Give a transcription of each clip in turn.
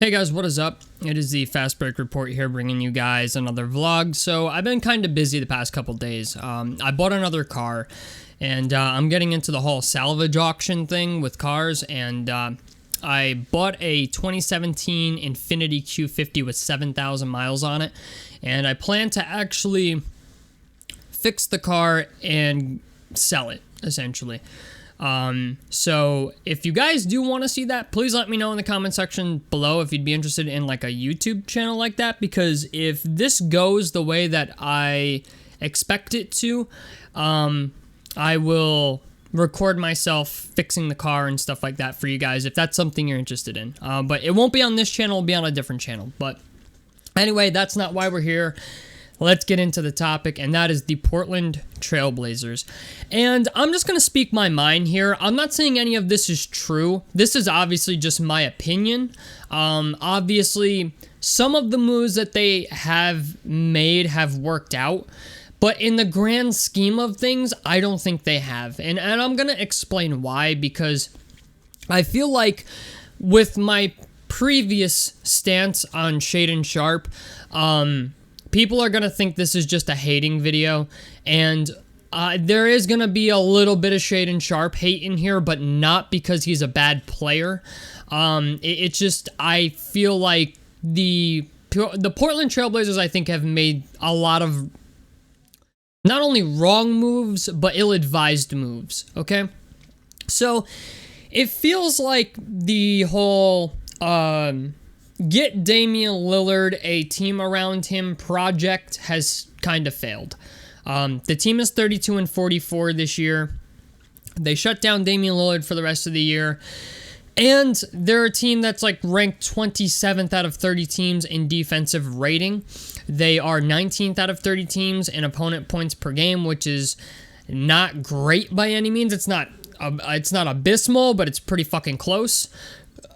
Hey guys, what is up? It is the Fast Break Report here, bringing you guys another vlog. So I've been kind of busy the past couple days. I bought another car, and I'm getting into the whole salvage auction thing with cars, and I bought a 2017 Infiniti Q50 with 7,000 miles on it, and I plan to actually fix the car and sell it, essentially. So if you guys do want to see that, please let me know in the comment section below if you'd be interested in like a YouTube channel like that, because if this goes the way that I expect it to, I will record myself fixing the car and stuff like that for you guys if that's something you're interested in. But it won't be on this channel, it'll be on a different channel. But anyway, that's not why we're here. Let's get into the topic, and that is the Portland Trailblazers. And I'm just going to speak my mind here. I'm not saying any of this is true. This is obviously just my opinion. Obviously, some of the moves that they have made have worked out, but in the grand scheme of things, I don't think they have. And I'm going to explain why, because I feel like with my previous stance on Shaedon Sharpe, people are going to think this is just a hating video, and there is going to be a little bit of Shaedon Sharpe hate in here, but not because he's a bad player. It's just, I feel like the Portland Trailblazers, I think, have made a lot of not only wrong moves, but ill-advised moves, okay? So, it feels like the whole get Damian Lillard a team around him project has kind of failed. The team is 32-44 this year. They shut down Damian Lillard for the rest of the year. And they're a team that's like ranked 27th out of 30 teams in defensive rating. They are 19th out of 30 teams in opponent points per game, which is not great by any means. It's not abysmal, but it's pretty fucking close.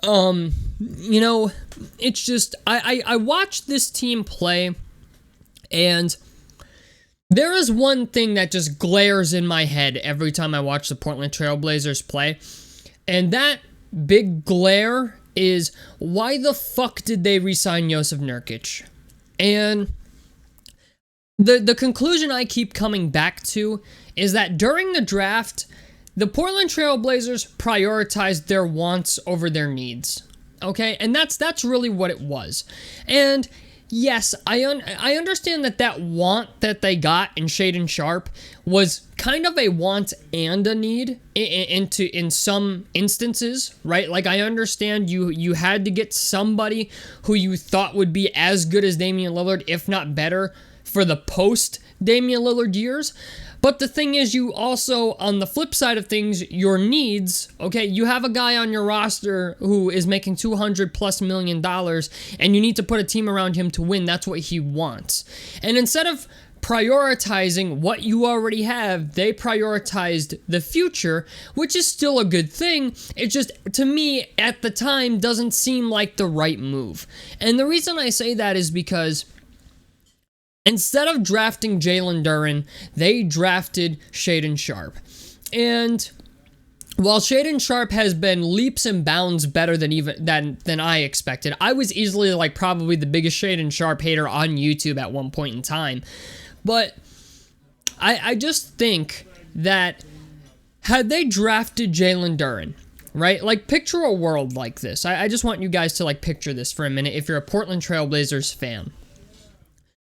You know, it's just, I watched this team play, and there is one thing that just glares in my head every time I watch the Portland Trailblazers play, and that big glare is, why the fuck did they re-sign Jusuf Nurkic? And the conclusion I keep coming back to is that during the draft, the Portland Trailblazers prioritized their wants over their needs, okay? And that's really what it was. And yes, I understand that want that they got in Shaedon Sharpe was kind of a want and a need in some instances, right? Like, I understand you had to get somebody who you thought would be as good as Damian Lillard, if not better, for the post Damian Lillard years. But the thing is, you also, on the flip side of things, your needs, okay, you have a guy on your roster who is making $200+ million, and you need to put a team around him to win. That's what he wants. And instead of prioritizing what you already have, they prioritized the future, which is still a good thing. It just, to me, at the time, doesn't seem like the right move. And the reason I say that is because instead of drafting Jalen Duren, they drafted Shaedon Sharpe. And while Shaedon Sharpe has been leaps and bounds better than I expected, I was easily like probably the biggest Shaedon Sharpe hater on YouTube at one point in time. But I just think that had they drafted Jalen Duren, right? Like, picture a world like this. I just want you guys to like picture this for a minute if you're a Portland Trailblazers fan.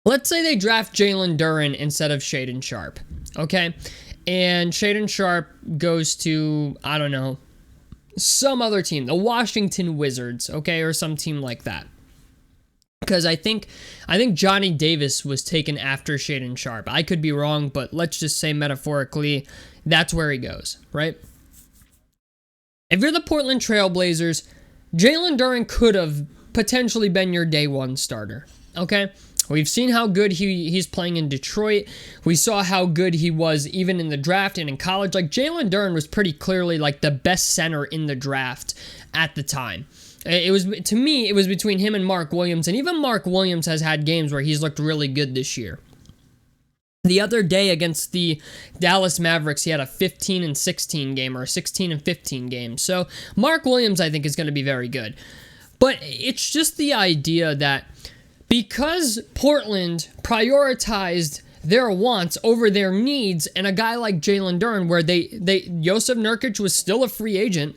Let's say they draft Jalen Duren instead of Shaedon Sharpe, okay? And Shaedon Sharpe goes to, I don't know, some other team, the Washington Wizards, okay, or some team like that. Because I think Johnny Davis was taken after Shaedon Sharpe. I could be wrong, but let's just say metaphorically, that's where he goes, right? If you're the Portland Trailblazers, Jalen Duren could have potentially been your day one starter, okay? We've seen how good he's playing in Detroit. We saw how good he was even in the draft and in college. Like, Jalen Duren was pretty clearly like the best center in the draft at the time. It was, to me, it was between him and Mark Williams, and even Mark Williams has had games where he's looked really good this year. The other day against the Dallas Mavericks, he had a 15-16 game or a 16-15 game. So Mark Williams, I think, is going to be very good. But it's just the idea that because Portland prioritized their wants over their needs, and a guy like Jalen Duren, where Jusuf Nurkic was still a free agent,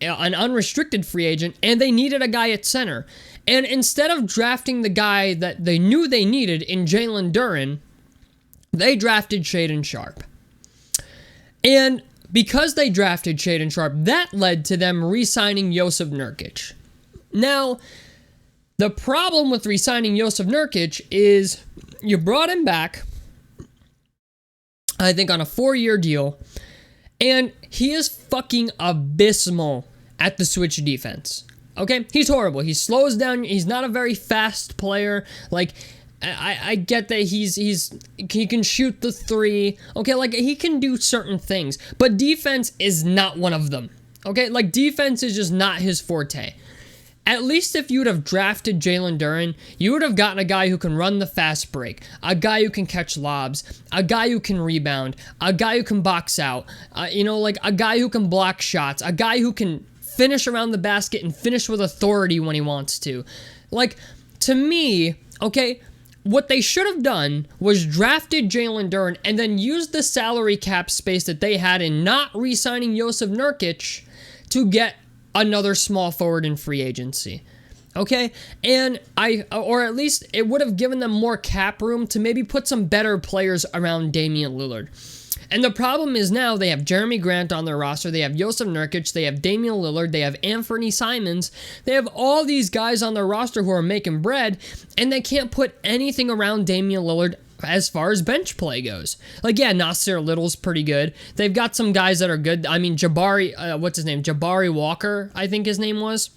an unrestricted free agent, and they needed a guy at center. And instead of drafting the guy that they knew they needed in Jalen Duren, they drafted Shaedon Sharpe. And because they drafted Shaedon Sharpe, that led to them re-signing Jusuf Nurkic. Now, the problem with re-signing Jusuf Nurkic is you brought him back, I think, on a 4-year deal, and he is fucking abysmal at the switch defense. Okay? He's horrible. He slows down. He's not a very fast player. Like, I get that he can shoot the three. Okay? Like, he can do certain things. But defense is not one of them. Okay? Like, defense is just not his forte. At least if you would have drafted Jalen Duren, you would have gotten a guy who can run the fast break, a guy who can catch lobs, a guy who can rebound, a guy who can box out, like a guy who can block shots, a guy who can finish around the basket and finish with authority when he wants to. Like, to me, okay, what they should have done was drafted Jalen Duren and then used the salary cap space that they had in not re-signing Jusuf Nurkic to get another small forward in free agency. Okay? And or at least it would have given them more cap room to maybe put some better players around Damian Lillard. And the problem is now they have Jeremy Grant on their roster, they have Jusuf Nurkic, they have Damian Lillard, they have Anthony Simons, they have all these guys on their roster who are making bread, and they can't put anything around Damian Lillard as far as bench play goes. Like, yeah, Nasir Little's pretty good. They've got some guys that are good. I mean, Jabari Walker, I think his name was.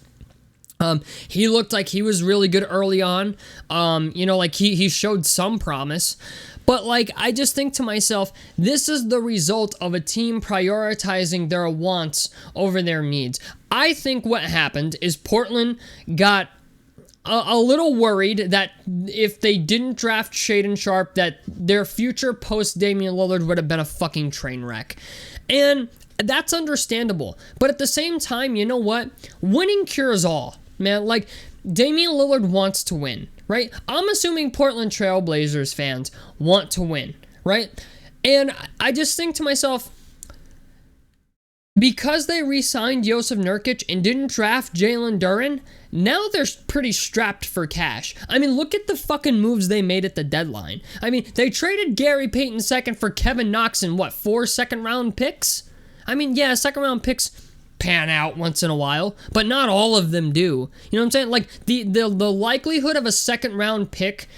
He looked like he was really good early on. He showed some promise. But, like, I just think to myself, this is the result of a team prioritizing their wants over their needs. I think what happened is Portland got a little worried that if they didn't draft Shaedon Sharpe, that their future post Damian Lillard would have been a fucking train wreck. And that's understandable. But at the same time, you know what? Winning cures all, man. Like, Damian Lillard wants to win, right? I'm assuming Portland Trailblazers fans want to win, right? And I just think to myself, because they re-signed Jusuf Nurkic and didn't draft Jalen Duren, now they're pretty strapped for cash. I mean, look at the fucking moves they made at the deadline. I mean, they traded Gary Payton second for Kevin Knox and 4 second-round picks? I mean, yeah, second-round picks pan out once in a while, but not all of them do. You know what I'm saying? Like, the likelihood of a second-round pick,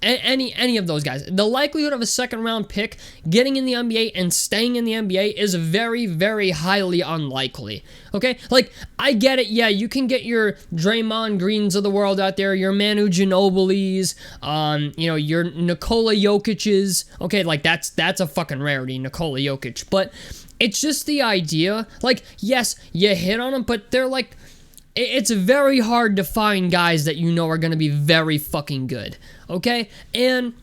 any of those guys, the likelihood of a second-round pick getting in the NBA and staying in the NBA is very, very highly unlikely. Okay? Like, I get it. Yeah, you can get your Draymond Greens of the world out there, your Manu Ginobili's, your Nikola Jokic's. Okay, like, that's a fucking rarity, Nikola Jokic. But it's just the idea. Like, yes, you hit on them, but they're like, it's very hard to find guys that you know are going to be very fucking good, okay? And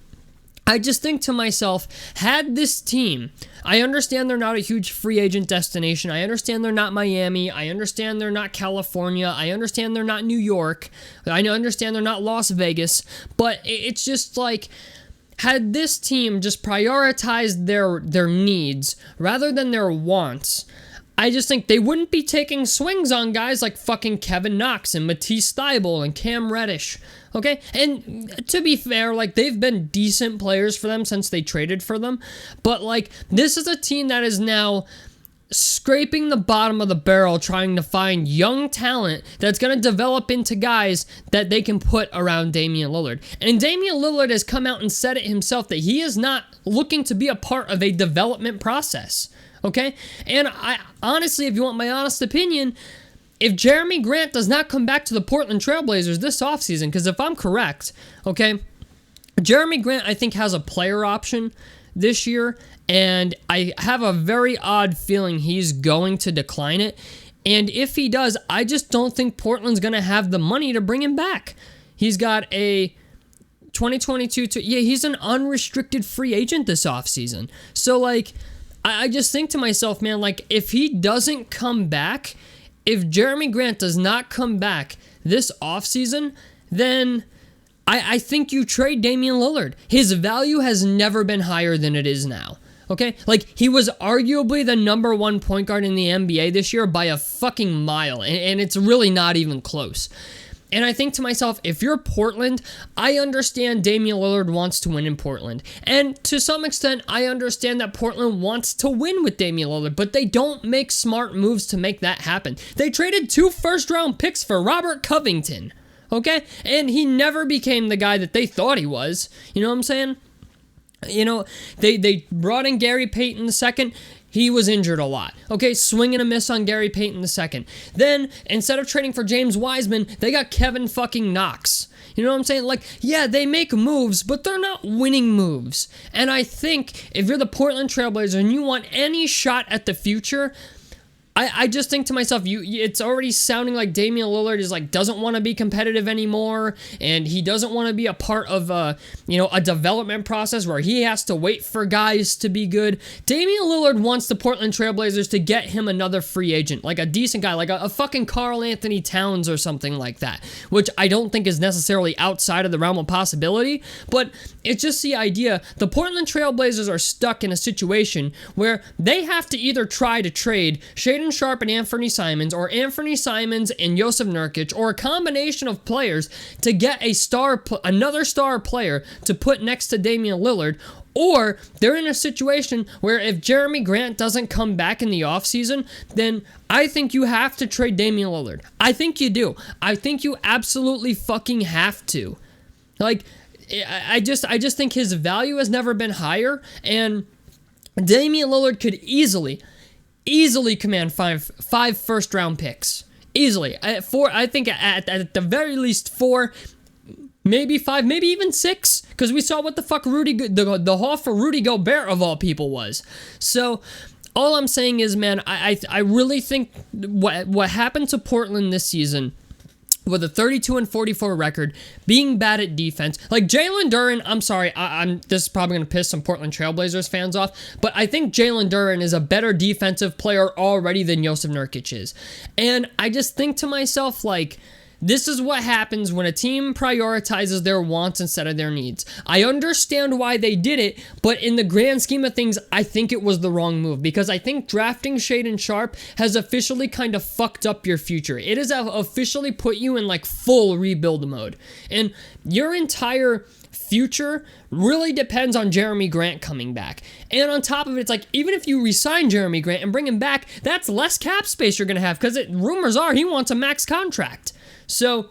I just think to myself, had this team, I understand they're not a huge free agent destination, I understand they're not Miami, I understand they're not California, I understand they're not New York, I understand they're not Las Vegas, but it's just like, had this team just prioritized their needs rather than their wants, I just think they wouldn't be taking swings on guys like fucking Kevin Knox and Matisse Thybulle and Cam Reddish, okay? And to be fair, like, they've been decent players for them since they traded for them, but, like, this is a team that is now scraping the bottom of the barrel trying to find young talent that's going to develop into guys that they can put around Damian Lillard. And Damian Lillard has come out and said it himself that he is not looking to be a part of a development process. Okay? And I honestly, if you want my honest opinion, if Jeremy Grant does not come back to the Portland Trailblazers this offseason, because if I'm correct, okay, Jeremy Grant, I think, has a player option this year, and I have a very odd feeling he's going to decline it. And if he does, I just don't think Portland's going to have the money to bring him back. He's got a 2022, he's an unrestricted free agent this offseason. So, like, I just think to myself, man, like, if he doesn't come back if Jeremy Grant does not come back this offseason, then I think you trade Damian Lillard. His value has never been higher than it is now. Okay? Like, he was arguably the number one point guard in the NBA this year by a fucking mile, and it's really not even close. And I think to myself, if you're Portland, I understand Damian Lillard wants to win in Portland. And to some extent, I understand that Portland wants to win with Damian Lillard, but they don't make smart moves to make that happen. They traded 2 first-round picks for Robert Covington, okay? And he never became the guy that they thought he was. You know what I'm saying? You know, they brought in Gary Payton II. He was injured a lot. Okay, swing and a miss on Gary Payton II. Then, instead of trading for James Wiseman, they got Kevin fucking Knox. You know what I'm saying? Like, yeah, they make moves, but they're not winning moves. And I think if you're the Portland Trailblazers and you want any shot at the future, I just think to myself, it's already sounding like Damian Lillard is like doesn't want to be competitive anymore, and he doesn't want to be a part of a development process where he has to wait for guys to be good. Damian Lillard wants the Portland Trailblazers to get him another free agent, like a decent guy, like a fucking Karl Anthony Towns or something like that, which I don't think is necessarily outside of the realm of possibility, but it's just the idea. The Portland Trailblazers are stuck in a situation where they have to either try to trade Shaedon Sharpe and Anthony Simons, or Anthony Simons and Jusuf Nurkic, or a combination of players to get another star player to put next to Damian Lillard, or they're in a situation where if Jeremy Grant doesn't come back in the offseason, then I think you have to trade Damian Lillard. I think you do. I think you absolutely fucking have to. Like, I just think his value has never been higher, and Damian Lillard could easily command five first round picks. Easily. I think at the very least 4, maybe 5, maybe even 6, because we saw what the fuck the haul for Rudy Gobert of all people was. So all I'm saying is, man, I really think what happened to Portland this season, with a 32-44 record, being bad at defense. Like, Jalen Duren, I'm sorry, this is probably going to piss some Portland Trailblazers fans off, but I think Jalen Duren is a better defensive player already than Jusuf Nurkic is. And I just think to myself, like, this is what happens when a team prioritizes their wants instead of their needs. I understand why they did it, but in the grand scheme of things, I think it was the wrong move, because I think drafting Shaedon Sharpe has officially kind of fucked up your future. It has officially put you in like full rebuild mode. And your entire future really depends on Jeremy Grant coming back. And on top of it, it's like, even if you re-sign Jeremy Grant and bring him back, that's less cap space you're going to have, because rumors are he wants a max contract. So,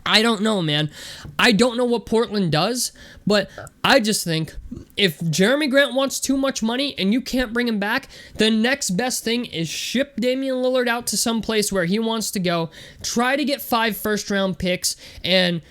I don't know, man. I don't know what Portland does, but I just think if Jeremy Grant wants too much money and you can't bring him back, the next best thing is ship Damian Lillard out to some place where he wants to go, try to get 5 first-round picks, and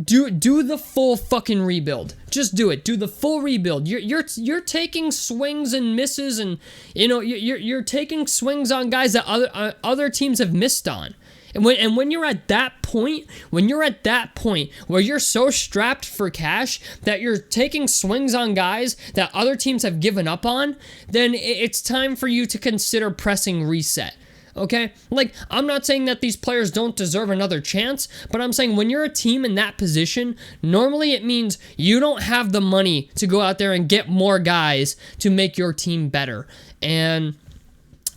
do the full fucking rebuild. Just do it. Do the full rebuild. You're taking swings and misses, and you're taking swings on guys that other teams have missed on. And when you're at that point, where you're so strapped for cash that you're taking swings on guys that other teams have given up on, then it's time for you to consider pressing reset. Okay? Like, I'm not saying that these players don't deserve another chance, but I'm saying when you're a team in that position, normally it means you don't have the money to go out there and get more guys to make your team better. And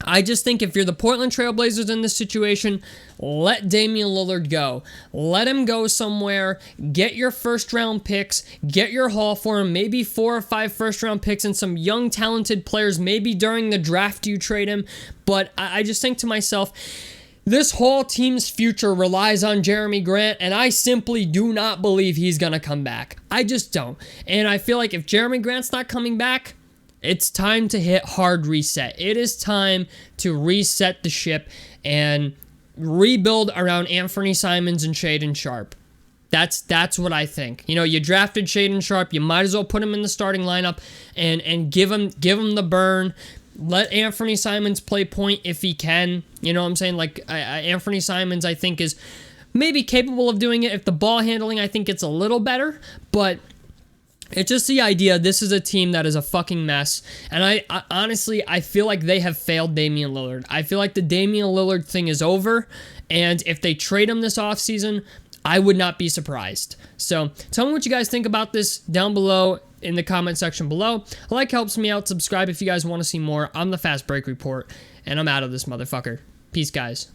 I just think if you're the Portland Trailblazers in this situation, let Damian Lillard go. Let him go somewhere. Get your first-round picks. Get your haul for him. Maybe 4 or 5 first-round picks and some young, talented players. Maybe during the draft you trade him. But I just think to myself, this whole team's future relies on Jeremy Grant, and I simply do not believe he's going to come back. I just don't. And I feel like if Jeremy Grant's not coming back, it's time to hit hard reset. It is time to reset the ship and rebuild around Anthony Simons and Shaedon Sharpe. That's what I think. You drafted Shaedon Sharpe, you might as well put him in the starting lineup and give him the burn. Let Anthony Simons play point if he can. You know what I'm saying? Like, Anthony Simons, I think, is maybe capable of doing it. If the ball handling, I think it's a little better, but It's just the idea this is a team that is a fucking mess. And I honestly, I feel like they have failed Damian Lillard. I feel like the Damian Lillard thing is over. And if they trade him this offseason, I would not be surprised. So tell me what you guys think about this down below in the comment section below. A like helps me out. Subscribe if you guys want to see more. I'm the Fast Break Report. And I'm out of this motherfucker. Peace, guys.